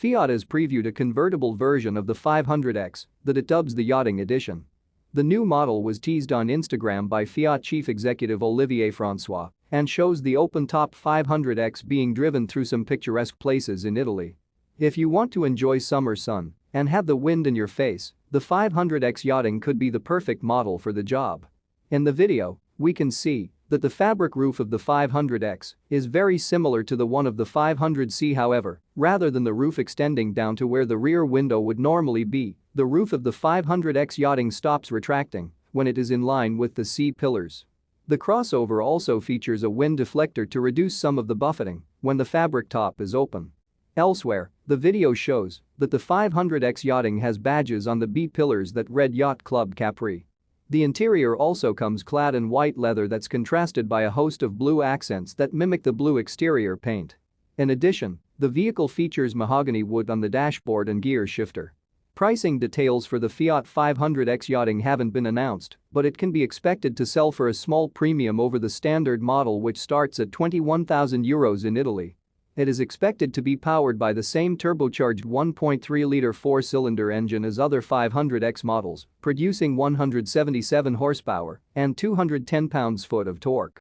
Fiat has previewed a convertible version of the 500X that it dubs the Yachting Edition. The new model was teased on Instagram by Fiat chief executive Olivier François and shows the open-top 500X being driven through some picturesque places in Italy. If you want to enjoy summer sun and have the wind in your face, the 500X Yachting could be the perfect model for the job. In the video, we can see that the fabric roof of the 500X is very similar to the one of the 500C. However, rather than the roof extending down to where the rear window would normally be, the roof of the 500X Yachting stops retracting when it is in line with the C pillars. The crossover also features a wind deflector to reduce some of the buffeting when the fabric top is open. Elsewhere, the video shows that the 500X Yachting has badges on the B pillars that read Yacht Club Capri. The interior also comes clad in white leather that's contrasted by a host of blue accents that mimic the blue exterior paint. In addition, the vehicle features mahogany wood on the dashboard and gear shifter. Pricing details for the Fiat 500X Yachting haven't been announced, but it can be expected to sell for a small premium over the standard model, which starts at €21,000 in Italy. It is expected to be powered by the same turbocharged 1.3-liter four-cylinder engine as other 500X models, producing 177 horsepower and 210 pounds-foot of torque.